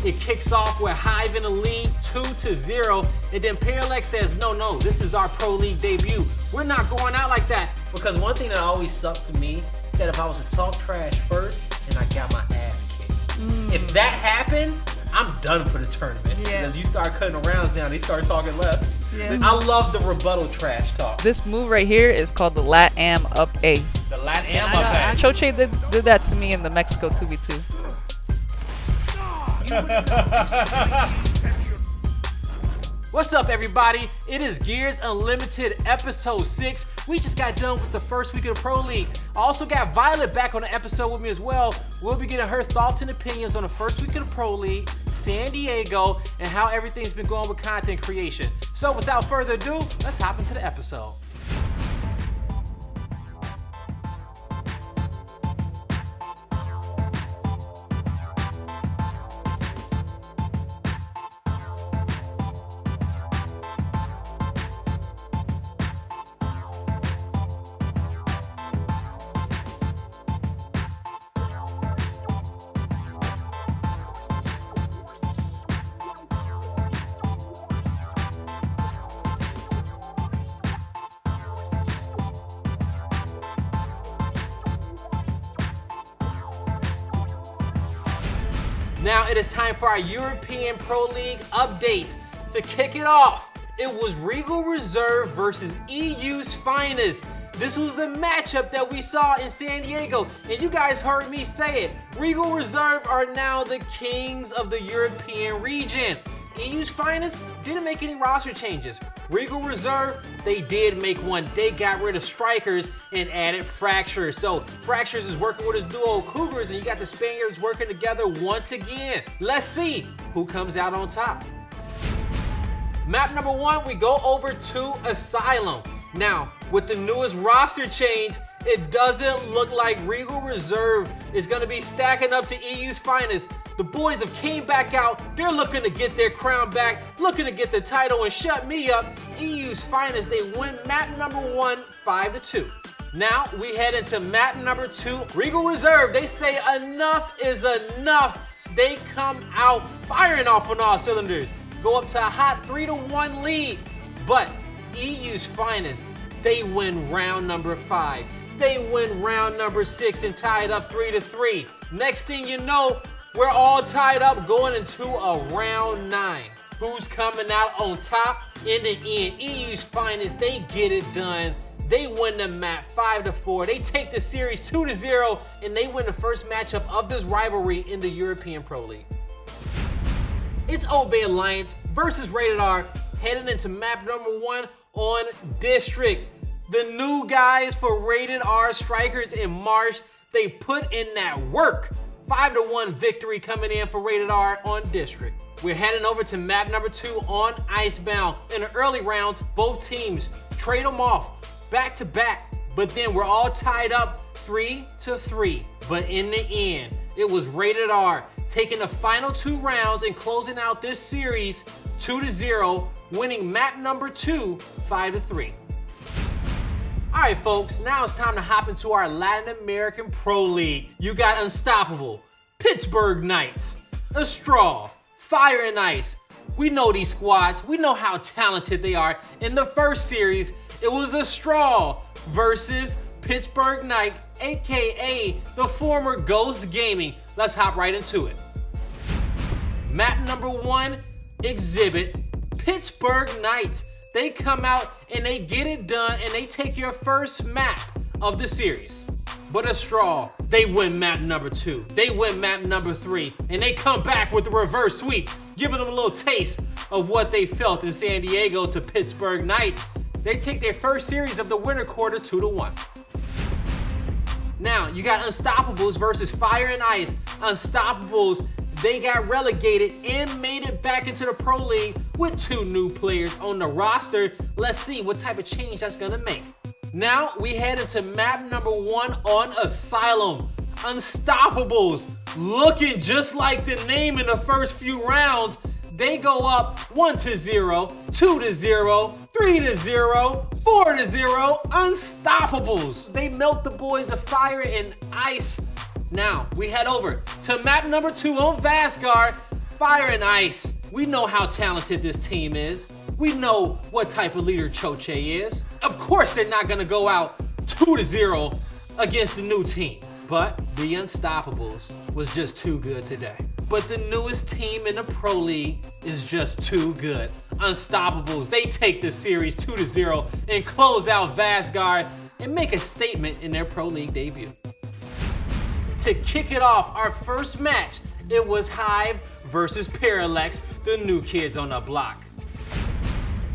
It kicks off with Hive in the lead, 2-0, and then Parallax says, no, this is our Pro League debut. We're not going out like that. Because one thing that always sucked for me is that if I was to talk trash first and I got my ass kicked. If that happened, I'm done for the tournament. Yeah. Because you start cutting the rounds down, they start talking less. Yeah. I love the rebuttal trash talk. This move right here is called the Lat-Am Up A. The Lat-Am Up A. Choche did that to me in the Mexico 2v2. What's up, everybody? It is Gears Unlimited episode 6. We just got done with the first week of the Pro League. I also got Violet back on the episode with me as well. We'll be getting her thoughts and opinions on the first week of the Pro League, San Diego, and how everything's been going with content creation. So without further ado, let's hop into the episode. Now it is time for our European Pro League update. To kick it off, it was Regal Reserve versus EU's Finest. This was a matchup that we saw in San Diego, and you guys heard me say it. Regal Reserve are now the kings of the European region. EU's Finest didn't make any roster changes. Regal Reserve, they did make one. They got rid of Strikers and added Fractures. So Fractures is working with his duo Cougars, and you got the Spaniards working together once again. Let's see who comes out on top. Map number 1, we go over to Asylum. Now, with the newest roster change, it doesn't look like Regal Reserve is gonna be stacking up to EU's Finest. The boys have came back out. They're looking to get their crown back, looking to get the title and shut me up. EU's Finest, they win map number 1, 5-2. Now we head into map number 2. Regal Reserve, they say enough is enough. They come out firing off on all cylinders. Go up to a hot 3-1 lead. But EU's Finest, they win round number 5. They win round number 6 and tie it up 3-3. Next thing you know, we're all tied up going into a round 9. Who's coming out on top? In the end, EU's Finest, they get it done. They win the map 5-4. They take the series 2-0, and they win the first matchup of this rivalry in the European Pro League. It's Obey Alliance versus Rated R, heading into map number 1 on District. The new guys for Rated R Strikers in March, they put in that work. 5-1 victory coming in for Rated R on District. We're heading over to map number 2 on Icebound. In the early rounds, both teams trade them off back to back, but then we're all tied up 3-3. But in the end, it was Rated R taking the final 2 rounds and closing out this series 2-0, winning map number 2, 5-3. All right, folks, now it's time to hop into our Latin American Pro League. You got Unstoppable, Pittsburgh Knights, Astral, Fire and Ice. We know these squads. We know how talented they are. In the first series, it was Astral versus Pittsburgh Knight, aka the former Ghost Gaming. Let's hop right into it. Map number 1, Exhibit, Pittsburgh Knights. They come out and they get it done and they take your first map of the series. But Astral, they win map number 2. They win map number 3, and they come back with a reverse sweep, giving them a little taste of what they felt in San Diego to Pittsburgh Knights. They take their first series of the winter quarter 2-1. Now, you got Unstoppables versus Fire and Ice. Unstoppables, they got relegated and made it back into the Pro League with 2 new players on the roster. Let's see what type of change that's gonna make. Now we head into map number 1 on Asylum. Unstoppables, looking just like the name in the first few rounds. They go up 1-0, 2-0, 3-0, 4-0. Unstoppables. They melt the boys of Fire and Ice. Now we head over to map number 2 on Vasgar. Fire and Ice. We know how talented this team is. We know what type of leader Choche is. Of course they're not gonna go out 2-0 against the new team. But the Unstoppables was just too good today. But the newest team in the Pro League is just too good. Unstoppables, they take the series 2-0 and close out Vastguard and make a statement in their Pro League debut. To kick it off, our first match, it was Hive versus Parallax, the new kids on the block.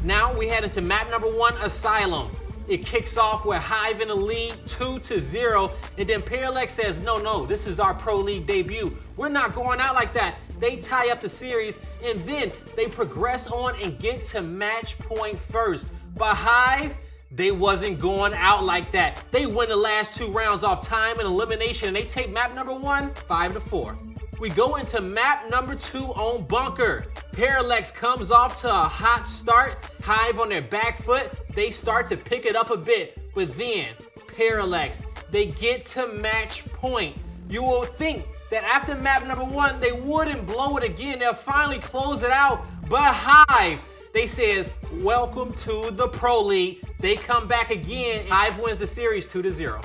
Now we head into map number 1, Asylum. It kicks off with Hive in the lead 2-0, and then Parallax says, no, this is our Pro League debut. We're not going out like that. They tie up the series, and then they progress on and get to match point first. But Hive, they wasn't going out like that. They win the last 2 rounds off time and elimination, and they take map number 1, 5-4. We go into map number 2 on Bunker. Parallax comes off to a hot start. Hive on their back foot. They start to pick it up a bit, but then Parallax, they get to match point. You will think that after map number 1, they wouldn't blow it again. They'll finally close it out, but Hive, they says, welcome to the Pro League. They come back again. Hive wins the series 2-0.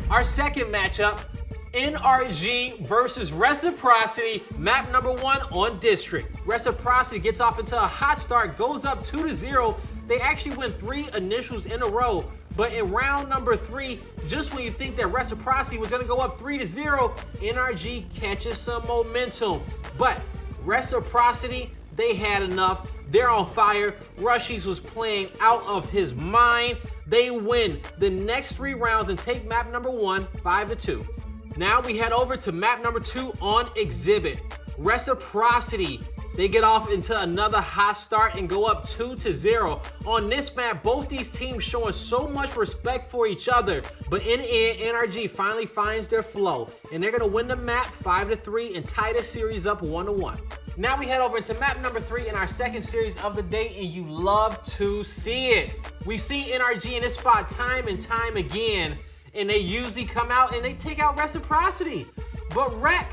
Our second matchup, NRG versus Reciprocity, map number 1 on District. Reciprocity gets off into a hot start, goes up 2-0. They actually win 3 initials in a row, but in round number 3, just when you think that Reciprocity was gonna go up 3-0, NRG catches some momentum. But Reciprocity, they had enough. They're on fire. Rushies was playing out of his mind. They win the next 3 rounds and take map number 1, 5-2. Now we head over to map number 2 on Exhibit. Reciprocity, they get off into another hot start and go up 2-0. On this map, both these teams showing so much respect for each other, but in the end, NRG finally finds their flow, and they're gonna win the map 5-3 and tie the series up 1-1. Now we head over into map number 3 in our second series of the day, and you love to see it. We've seen NRG in this spot time and time again, and they usually come out and they take out Reciprocity. But Rec,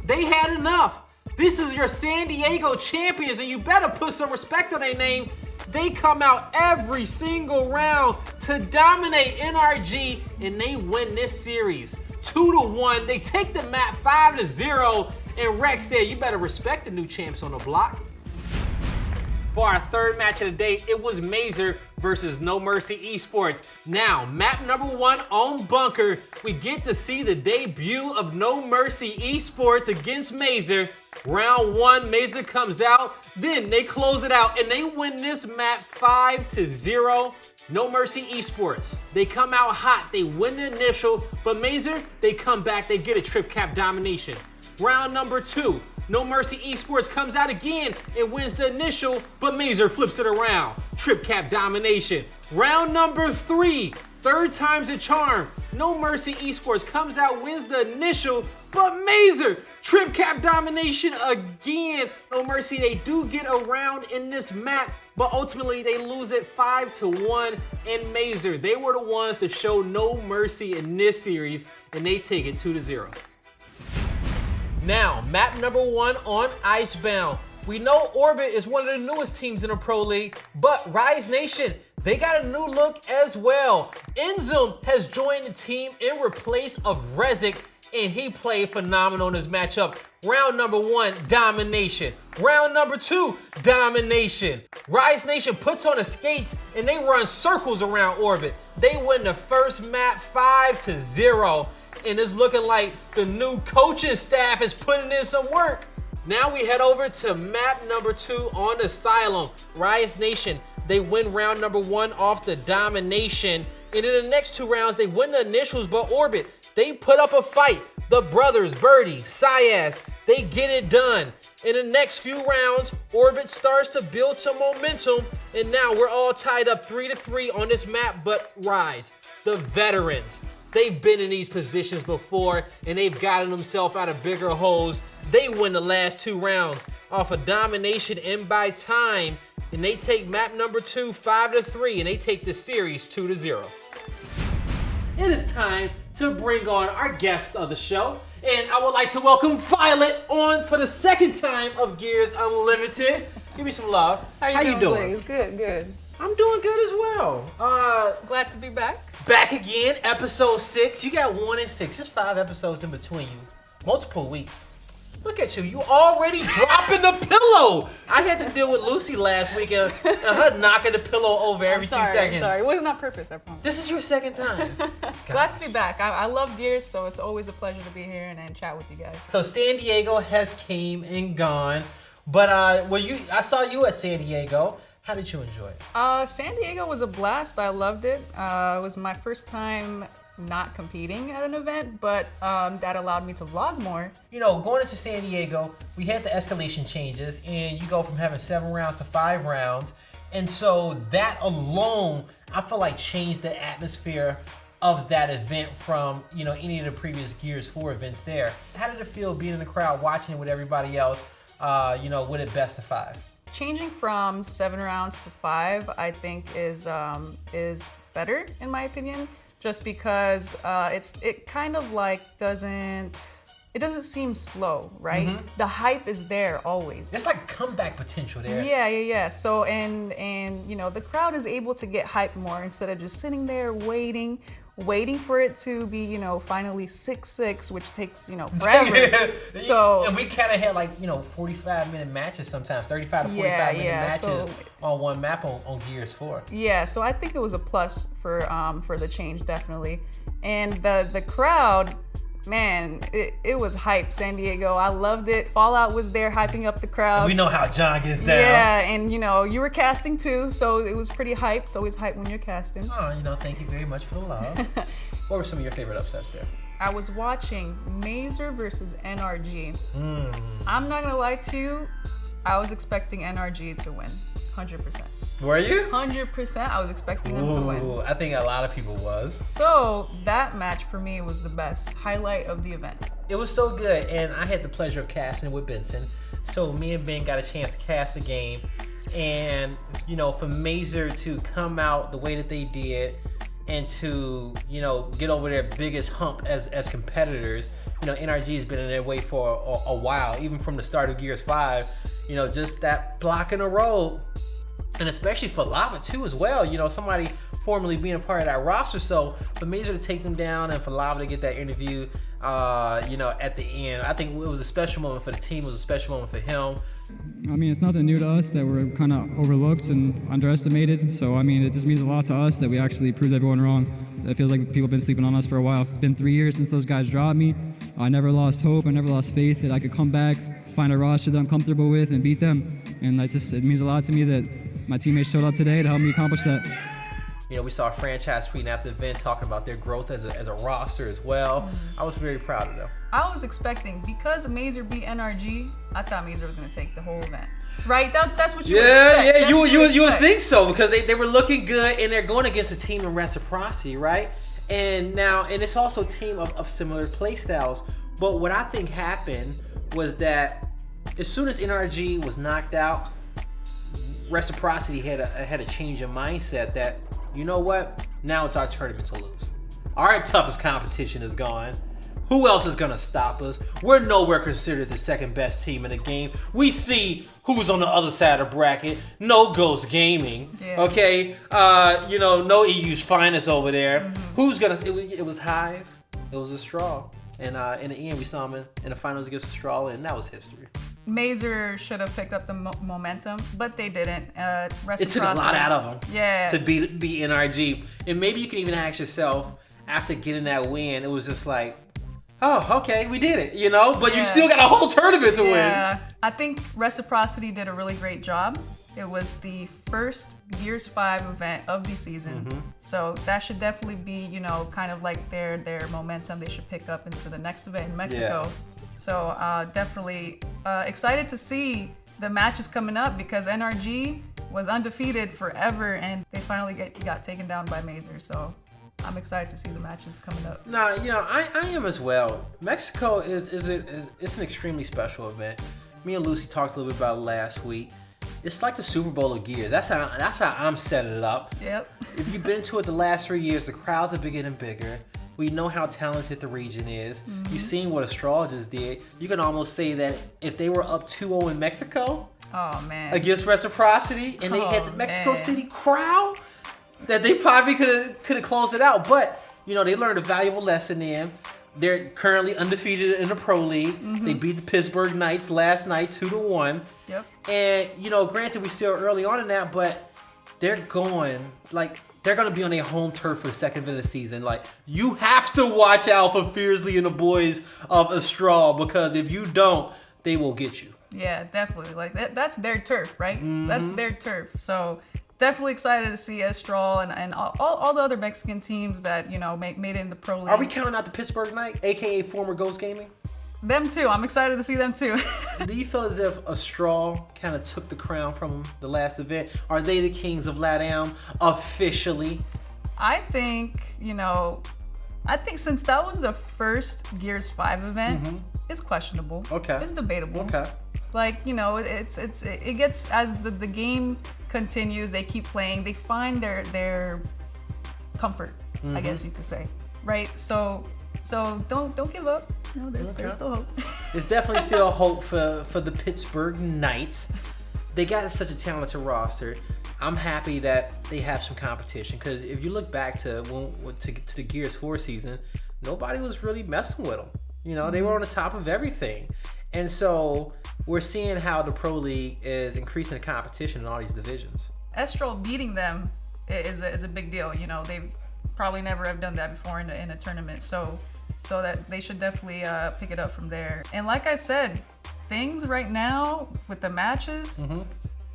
they had enough. This is your San Diego champions, and you better put some respect on their name. They come out every single round to dominate NRG, and they win this series 2-1. They take the map 5-0, and Rec said, you better respect the new champs on the block. For our third match of the day, it was Mazer versus No Mercy Esports. Now, map number 1 on Bunker, we get to see the debut of No Mercy Esports against Mazer. Round 1, Mazer comes out, then they close it out, and they win this map 5-0. No Mercy Esports, they come out hot, they win the initial, but Mazer, they come back, they get a trip cap domination. Round number 2, No Mercy Esports comes out again and wins the initial, but Mazer flips it around. Trip cap domination. Round number 3, third time's a charm. No Mercy Esports comes out, wins the initial, but Mazer, trip cap domination again. No Mercy, they do get around in this map, but ultimately they lose it 5-1. And Mazer, they were the ones to show No Mercy in this series, and they take it 2-0. Now, map number 1 on Icebound. We know Orbit is one of the newest teams in the Pro League, but Rise Nation, they got a new look as well. Enzum has joined the team in replace of Rezik, and he played phenomenal in this matchup. Round number 1, domination. Round number 2, domination. Rise Nation puts on the skates and they run circles around Orbit. They win the first map 5-0. And it's looking like the new coaching staff is putting in some work. Now we head over to map number 2 on Asylum. Rise Nation, they win round number 1 off the domination. And in the next 2 rounds, they win the initials, but Orbit, they put up a fight. The brothers, Birdie, Syaz, they get it done. In the next few rounds, Orbit starts to build some momentum, and now we're all tied up 3-3 on this map, but Rise, the veterans, they've been in these positions before, and they've gotten themselves out of bigger holes. They win the last 2 rounds off a domination and by time, and they take map number 2, 5-3, and they take the series 2-0. It is time to bring on our guest of the show. And I would like to welcome Violet on for the second time of Gears Unlimited. Give me some love. How you doing? Please? Good. I'm doing good as well. Glad to be back. Back again, episode 6. You got 1 and 6, just 5 episodes in between you. Multiple weeks. Look at you already dropping the pillow. I had to deal with Lucy last week and her knocking the pillow over every 2 seconds. Sorry, it wasn't on purpose, I promise. This is your second time. Glad to be back. I love Gears, so it's always a pleasure to be here and chat with you guys. So San Diego has came and gone, but I saw you at San Diego. How did you enjoy it? San Diego was a blast. I loved it. It was my first time not competing at an event, but that allowed me to vlog more. You know, going into San Diego, we had the escalation changes, and you go from having 7 rounds to 5 rounds. And so that alone, I feel like changed the atmosphere of that event from, you know, any of the previous Gears 4 events there. How did it feel being in the crowd, watching it with everybody else, you know, with it best of 5? Changing from 7 rounds to 5, I think is better in my opinion, just because it kind of like doesn't seem slow, right? Mm-hmm. The hype is there always. There's like comeback potential there. Yeah. So and you know, the crowd is able to get hyped more instead of just sitting there waiting for it to be, you know, finally 6-6, which takes, you know, forever. Yeah. So and we kind of had like, you know, 45-minute matches sometimes, 35 to 45-minute matches on one map on Gears 4. Yeah, so I think it was a plus for the change, definitely. And the crowd, man, it was hype. San Diego, I loved it. Fallout was there hyping up the crowd. And we know how John gets down. Yeah, and you know, you were casting too, so it was pretty hype. It's always hype when you're casting. Oh, you know, thank you very much for the love. What were some of your favorite upsets there? I was watching Mazer versus NRG. I'm not gonna lie to you, I was expecting NRG to win, 100%. Were you? 100%, I was expecting them to win. I think a lot of people was. So that match for me was the best highlight of the event. It was so good, and I had the pleasure of casting with Benson. So me and Ben got a chance to cast the game, and you know, for Mazer to come out the way that they did, and to, you know, get over their biggest hump as competitors. You know, NRG has been in their way for a while, even from the start of Gears 5. You know, just that block in the road. And especially for Lava too as well, you know, somebody formerly being a part of that roster. So for Mazer to take them down and for Lava to get that interview, you know, at the end, I think it was a special moment for the team. It was a special moment for him. I mean, it's nothing new to us that we're kind of overlooked and underestimated. So, I mean, it just means a lot to us that we actually proved everyone wrong. It feels like people have been sleeping on us for a while. It's been 3 years since those guys dropped me. I never lost hope. I never lost faith that I could come back, find a roster that I'm comfortable with, and beat them. And it means a lot to me that my teammates showed up today to help me accomplish that. You know, we saw Franchise tweeting after the event talking about their growth as a roster as well. I was very proud of them. I was expecting, because Mazer beat NRG, I thought Mazer was going to take the whole event. Right? That's what you would expect. Yeah, you would think so, because they were looking good, and they're going against a team in Reciprocity, right? And it's also a team of similar play styles. But what I think happened was that as soon as NRG was knocked out, Reciprocity had a change in mindset that, you know what, now it's our tournament to lose. Our toughest competition is gone. Who else is gonna stop us? We're nowhere considered the second best team in the game. We see who's on the other side of the bracket. No Ghost Gaming, okay? You know, no EU's finest over there. Who's gonna? It was Hive. It was a Straw, and in the end, we saw him in the finals against a Straw, and that was history. Mazer should have picked up the momentum, but they didn't. It took a lot out of them to beat NRG. And maybe you can even ask yourself, after getting that win, it was just like, oh, okay, we did it, you know? But you still got a whole tournament to win. I think Reciprocity did a really great job. It was the first Gears 5 event of the season. So that should definitely be, you know, kind of like their momentum they should pick up into the next event in Mexico. So definitely excited to see the matches coming up, because NRG was undefeated forever and they finally got taken down by Mazer. So I'm excited to see the matches coming up. Nah, you know, I am as well. Mexico is an extremely special event. Me and Lucy talked a little bit about it last week. It's like the Super Bowl of Gears. That's how I'm setting it up. Yep. If you've been to it the last 3 years, the crowds have been getting bigger. We know how talented the region is. You've seen what Astral just did. You can almost say that if they were up 2-0 in Mexico Oh man. against Reciprocity and they had the Mexico man. City crowd, that they probably could have closed it out. But, you know, they learned a valuable lesson in. They're currently undefeated in the Pro League. They beat the Pittsburgh Knights last night 2-1. Yep. And, you know, granted, we're still early on in that, but they're going to be on their home turf for the second event of the season. Like, you have to watch out for Fiercely and the boys of Astral, because if you don't, they will get you. Yeah, definitely. Like that's their turf, right? That's their turf. So definitely excited to see Estral and all the other Mexican teams that, you know, made it in the Pro League. Are we counting out the Pittsburgh Knight, aka former Ghost Gaming? Them too. I'm excited to see them too. Do you feel as if Astral kind of took the crown from them the last event? Are they the kings of LATAM officially? I think since that was the first Gears 5 event, it's questionable. Okay. It's debatable. Okay. Like, you know, it gets, as the game continues, they keep playing, they find their comfort, I guess you could say. Right? So don't give up. You know, there's still hope. There's definitely still hope for the Pittsburgh Knights. They got such a talented roster. I'm happy that they have some competition, because if you look back to the Gears 4 season, nobody was really messing with them. You know, they were on the top of everything. And so we're seeing how the Pro League is increasing the competition in all these divisions. Estral beating them is a big deal. You know, they probably never have done that before in a tournament. So that they should definitely pick it up from there. And like I said, things right now with the matches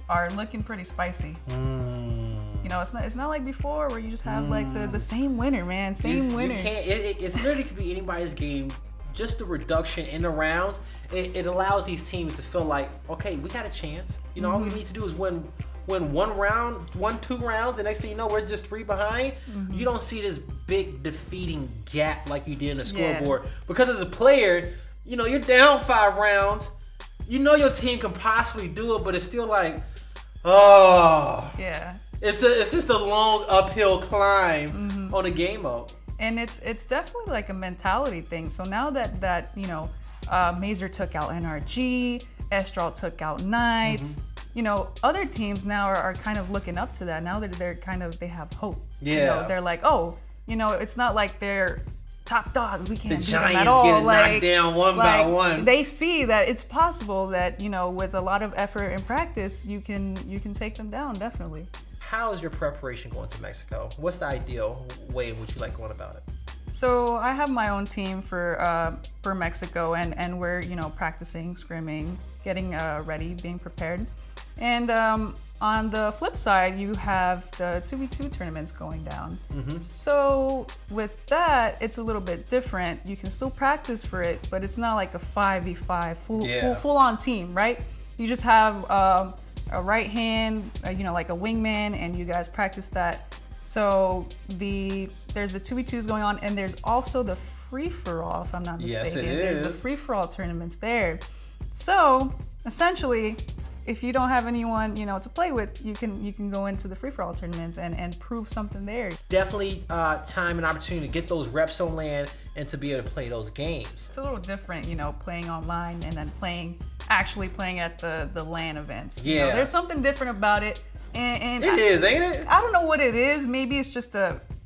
are looking pretty spicy. You know, it's not like before where you just have like the same winner, man. Same winner. You can't, it's literally could be anybody's game. Just the reduction in the rounds, it allows these teams to feel like, okay, we got a chance. You know, all we need to do is win 2 rounds, and next thing you know, we're just 3 behind. You don't see this big defeating gap like you did in the scoreboard. Because as a player, you know, you're down 5 rounds. You know your team can possibly do it, but it's still like, oh. Yeah. It's just a long uphill climb on a game mode. And it's definitely like a mentality thing. So now that you know, Mazer took out NRG, Estral took out Knights, you know, other teams now are kind of looking up to that. Now that they have hope. Yeah. You know, they're like, oh, you know, it's not like they're top dogs. We can't The beat them Giants at all. getting Like, knocked down one by one. They see that it's possible that, you know, with a lot of effort and practice, you can take them down, definitely. How is your preparation going to Mexico? What's the ideal way in which you like going about it? So I have my own team for Mexico, and we're, you know, practicing, scrimming, getting ready, being prepared. And on the flip side, you have the 2v2 tournaments going down. So with that, it's a little bit different. You can still practice for it, but it's not like a 5v5 full on team, right? You just have a right hand, you know, like a wingman, and you guys practice that. So there's the 2v2s going on, and there's also the free-for-all, if I'm not mistaken. Yes, it There's is. the free-for-all tournaments there. So essentially, if you don't have anyone, you know, to play with, you can go into the free-for-all tournaments and prove something there. Definitely time and opportunity to get those reps on land and to be able to play those games. It's a little different, you know, playing online and then actually playing at the LAN events. You know, Yeah. there's something different about it. And It is, ain't it? I don't know what it is. Maybe it's just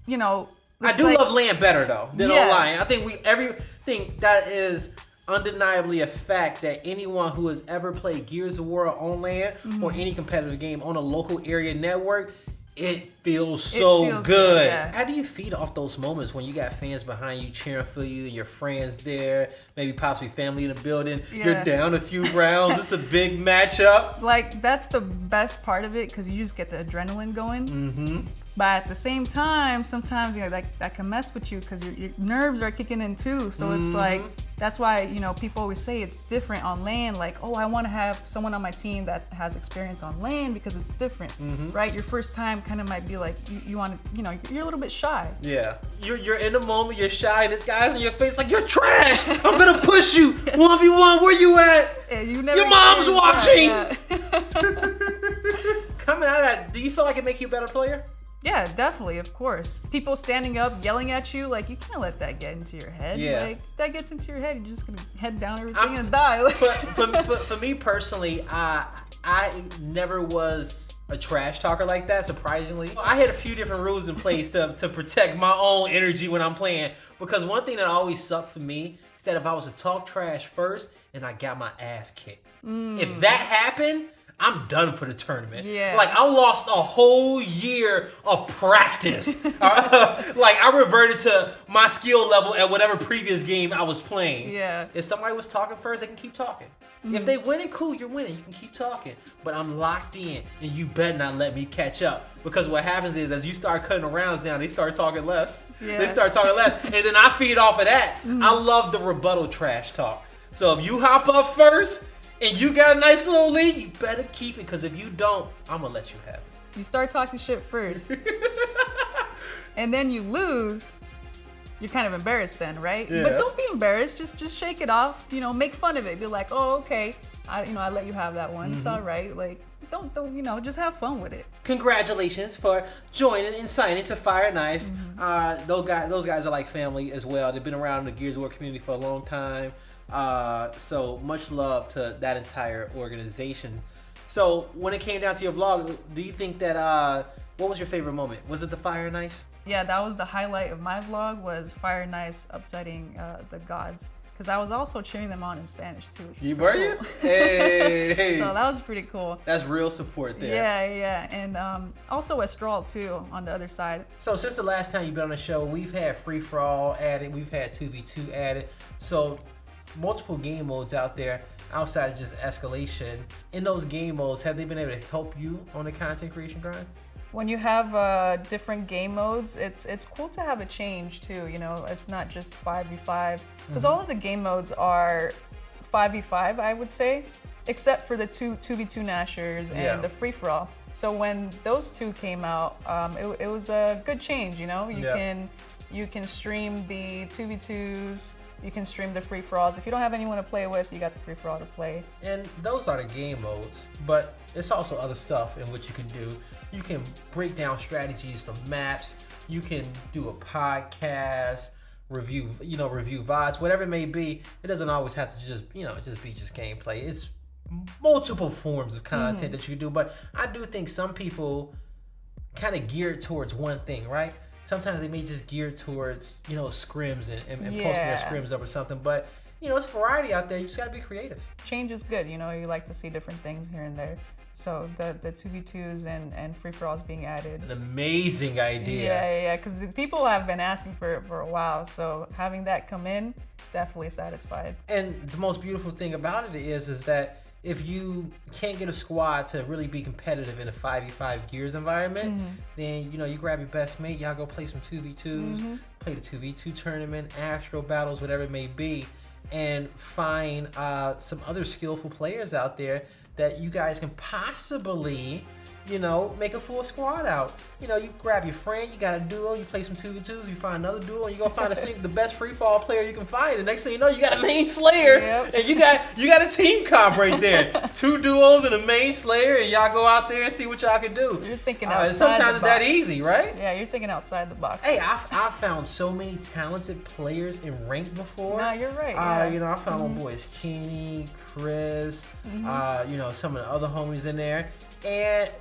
you know. I it's do like- love land better though than Yeah. online. I think everything that is undeniably a fact that anyone who has ever played Gears of War on land or any competitive game on a local area network, it feels so feels good. good, yeah. How do you feed off those moments when you got fans behind you cheering for you and your friends there, maybe possibly family in the building? You're Yeah. down a few rounds. It's a big matchup. Like, that's the best part of it, because you just get the adrenaline going. But at the same time, sometimes, you know, that can mess with you because your nerves are kicking in too. So it's like, that's why, you know, people always say it's different on LAN. Like, oh, I want to have someone on my team that has experience on LAN because it's different, right? Your first time kind of might be like, you want to, you know, you're a little bit shy. Yeah. You're in the moment, you're shy, and this guy's in your face like, you're trash! I'm gonna push you! 1v1, where you at? Yeah, you never Your mom's experienced watching! that, yeah. Coming out of that, do you feel like it make you a better player? Yeah, definitely, of course. People standing up, yelling at you, like, you can't let that get into your head. Yeah. Like, if that gets into your head, you're just gonna head down everything and die. Like, For me personally, I never was a trash talker like that, surprisingly. I had a few different rules in place to protect my own energy when I'm playing. Because one thing that always sucked for me is that if I was to talk trash first and I got my ass kicked. If that happened, I'm done for the tournament. Yeah. Like, I lost a whole year of practice. Like, I reverted to my skill level at whatever previous game I was playing. Yeah. If somebody was talking first, they can keep talking. If they winning, cool, you're winning. You can keep talking. But I'm locked in, and you better not let me catch up. Because what happens is, as you start cutting the rounds down, they start talking less. Yeah. They start talking less. And then I feed off of that. I love the rebuttal trash talk. So if you hop up first, and you got a nice little lead, you better keep it. Because if you don't, I'm going to let you have it. you start talking shit first, and then you lose. You're kind of embarrassed then, right? Yeah. But don't be embarrassed. Just shake it off. You know, make fun of it. Be like, oh, okay. I let you have that one. It's all right. Like, don't just have fun with it. Congratulations for joining and signing to Fire and Ice. Those guys are like family as well. They've been around the Gears of War community for a long time. So much love to that entire organization. So when it came down to your vlog, do you think that what was your favorite moment? Was it the Fire and Ice? Yeah, that was the highlight of my vlog, was Fire and Ice upsetting the gods. Because I was also cheering them on in Spanish too. Which was You pretty were cool. you? Hey. So that was pretty cool. That's real support there. Yeah. And also Estral too on the other side. So since the last time you've been on the show, we've had free for all added, we've had 2v2 added. So multiple game modes out there outside of just escalation. In those game modes, have they been able to help you on the content creation grind? When you have different game modes, it's cool to have a change too. You know, it's not just 5v5 because all of the game modes are 5v5, I would say, except for the 2v2 Nashers and Yeah. the free for all. So when those two came out, it was a good change. You know, you can stream the 2v2s. You can stream the free-for-alls. If you don't have anyone to play with, you got the free-for-all to play. And those are the game modes, but it's also other stuff in which you can do. You can break down strategies from maps. You can do a podcast, review VODs, whatever it may be. It doesn't always have to just be just gameplay. It's multiple forms of content that you can do, but I do think some people kind of geared towards one thing, right? Sometimes they may just gear towards, scrims and posting their scrims up or something. But, it's variety out there. You just got to be creative. Change is good. You like to see different things here and there. So the 2v2s and free-for-alls being added. An amazing idea. Yeah. Because people have been asking for it for a while. So having that come in, definitely satisfied. And the most beautiful thing about it is that if you can't get a squad to really be competitive in a 5v5 Gears environment, then you grab your best mate, y'all go play some 2v2s, play the 2v2 tournament, Astro battles, whatever it may be, and find some other skillful players out there that you guys can possibly make a full squad out. You grab your friend, you got a duo, you play some 2v2s, you find another duo, and you go find the best free fall player you can find. The next thing you know, you got a main Slayer, and you got a team comp right there. 2 duos and a main Slayer, and y'all go out there and see what y'all can do. You're thinking outside sometimes the it's that box. easy, right? Yeah, you're thinking outside the box. Hey, I've found so many talented players in ranked before. No, you're right. I found my boys Kenny, Chris, some of the other homies in there.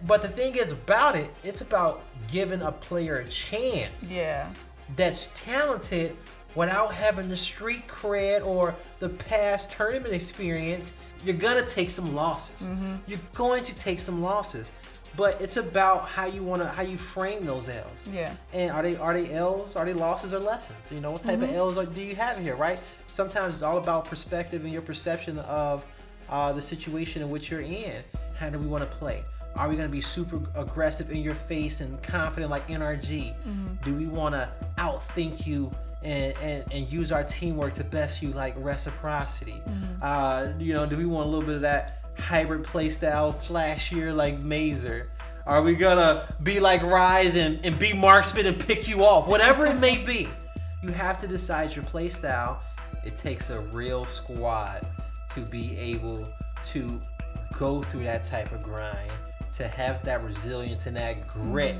But the thing is about it, it's about giving a player a chance. Yeah. That's talented without having the street cred or the past tournament experience. You're gonna take some losses. You're going to take some losses. But it's about how you frame those L's. Yeah. And are they L's? Are they losses or lessons? What type of L's do you have here, right? Sometimes it's all about perspective and your perception of the situation in which you're in. How do we want to play? Are we going to be super aggressive in your face and confident like NRG? Do we want to outthink you and use our teamwork to best you like Reciprocity? Do we want a little bit of that hybrid playstyle flashier like Mazer? Are we going to be like Rise and be marksman and pick you off? Whatever it may be, you have to decide your playstyle. It takes a real squad to be able to go through that type of grind, to have that resilience and that grit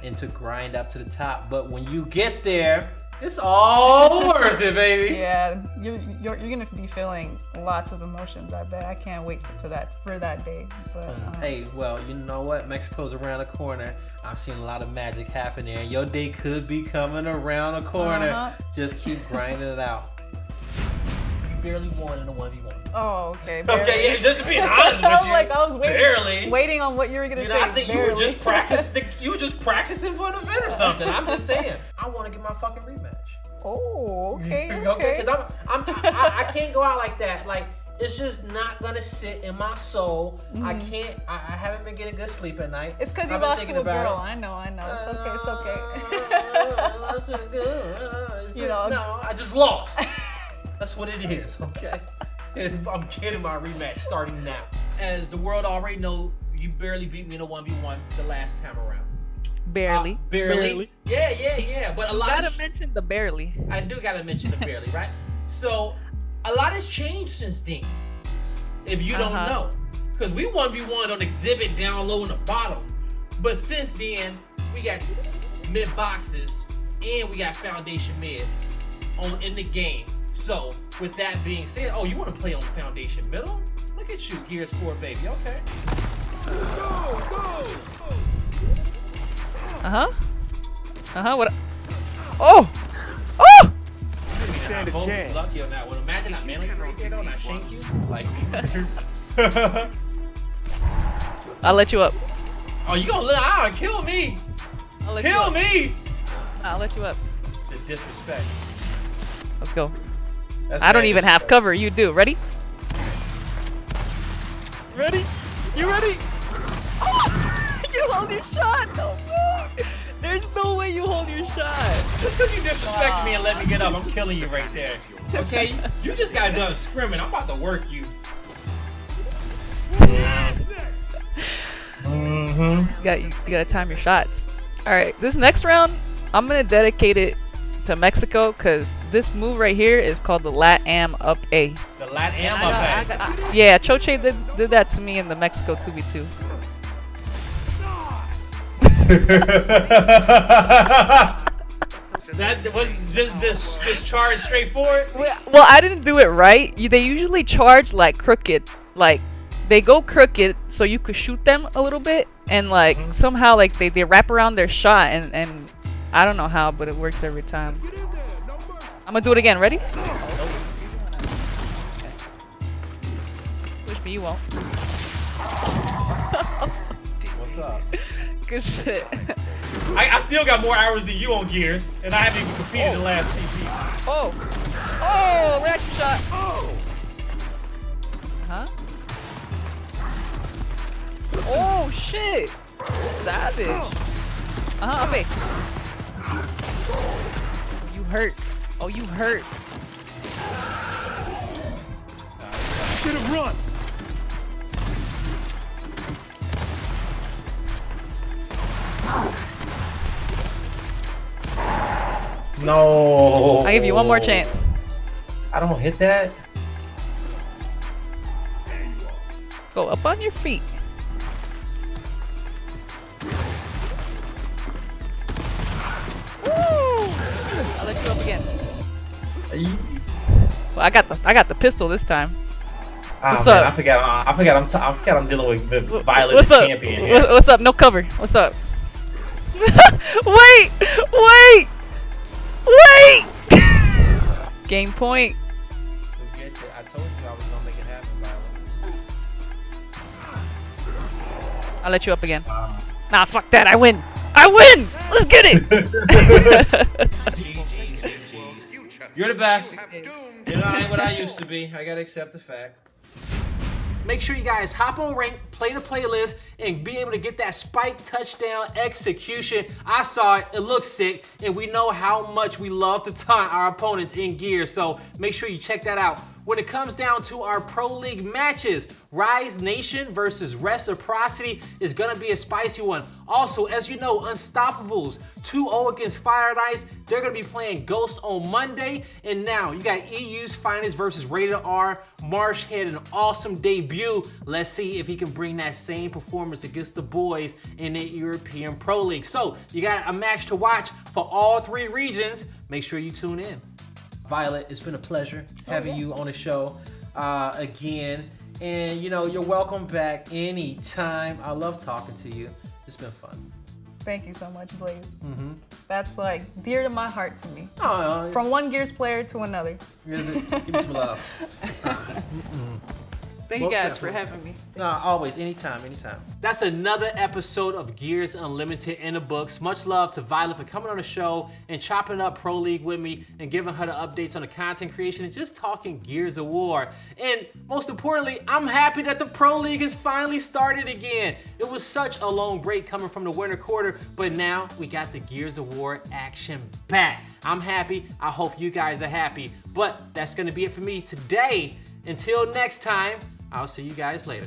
and to grind up to the top. But when you get there, it's all worth it, baby. Yeah, you're gonna be feeling lots of emotions. I bet. I can't wait for that day. But Hey, well, you know what? Mexico's around the corner. I've seen a lot of magic happen there. Your day could be coming around the corner. Just keep grinding it out. You barely won in a 1v1. oh, okay. Okay, yeah, just being honest with you. I was waiting on what you were gonna You say. know, I think you were barely. just practicing. You were just practicing for an event or something. I'm just saying. I want to get my fucking rematch. Oh, okay. Okay, because I can't go out like that. Like, it's just not gonna sit in my soul. I can't. I haven't been getting good sleep at night. It's because you I've been lost thinking to a about girl. it. I know. It's okay. It's okay. You know, no, I just lost. That's what it is, okay? And I'm getting my rematch starting now. As the world already know, you barely beat me in a 1v1 the last time around. Barely. Barely. Yeah. But a lot. Gotta mention the barely. I do gotta mention the barely, right? So a lot has changed since then. If you don't know, because we 1v1 on exhibit down low in the bottom, but since then we got mid boxes and we got foundation mid in the game. So with that being said, oh, you want to play on foundation middle? Look at you, Gears 4 baby. Okay. Go. What? Oh! Oh! Stand a chance. Lucky on that one. Imagine I manly right there and I shank you. Like. I'll let you up. Oh, you gonna kill me? I'll let you Kill up. me! I'll let you up. The disrespect. Let's go. That's I don't bad even have disrespect. cover. You do. Ready? Ready? You ready? Oh! You hold your shot. No way. There's no way you hold your shot. Just because you disrespect me and let me get up, I'm killing you right there. Okay? You just got done scrimming. I'm about to work you. You gotta time your shots. All right, this next round, I'm gonna dedicate it to Mexico because this move right here is called the Lat-Am up A. The Lat-Am up A. Yeah, Choche did that to me in the Mexico 2v2. That was just charge straight forward. Well, I didn't do it right. They usually charge like crooked, like they go crooked so you could shoot them a little bit, and like somehow like they wrap around their shot, and I don't know how, but it works every time. I'm gonna do it again. Ready? Wish me you won't. What's up? Good shit. I still got more hours than you on Gears, and I haven't even competed in the last CC. Oh, reaction shot. Oh shit! Savage. Okay. You hurt. Oh, you hurt. Should have run. No. I'll give you one more chance. I don't hit that. Go up on your feet. Woo! I'll let you up again. Well, I got the pistol this time. What's man, up? I forgot I'm dealing with Violet What's the up? champion here. What's up? No cover. What's up? Wait! Game point. I told you I was gonna make it happen, Violet. I'll let you up again. Nah, fuck that. I win. Let's get it. You're the best. You know, I ain't what I used to be. I gotta accept the fact. Make sure you guys hop on rank, play the playlist, and be able to get that spike touchdown execution. I saw it, it looks sick, and we know how much we love to taunt our opponents in gear, so make sure you check that out. when it comes down to our Pro League matches, Rise Nation versus Reciprocity is gonna be a spicy one. Also, as you know, Unstoppables 2-0 against Fire and Ice. They're gonna be playing Ghost on Monday. And now you got EU's Finest versus Rated R. Marsh had an awesome debut. Let's see if he can bring that same performance against the boys in the European Pro League. So you got a match to watch for all 3 regions. Make sure you tune in. Violet, it's been a pleasure having you on the show again. And you know, you're welcome back anytime. I love talking to you. It's been fun. Thank you so much, Blaze. That's like dear to my heart to me. Oh, From one Gears player to another. give me some love. Thank you Most guys for definitely. having me. No, always, anytime. That's another episode of Gears Unlimited in the books. Much love to Violet for coming on the show and chopping up Pro League with me and giving her the updates on the content creation and just talking Gears of War. And most importantly, I'm happy that the Pro League has finally started again. It was such a long break coming from the winter quarter, but now we got the Gears of War action back. I'm happy. I hope you guys are happy. But that's gonna be it for me today. Until next time, I'll see you guys later.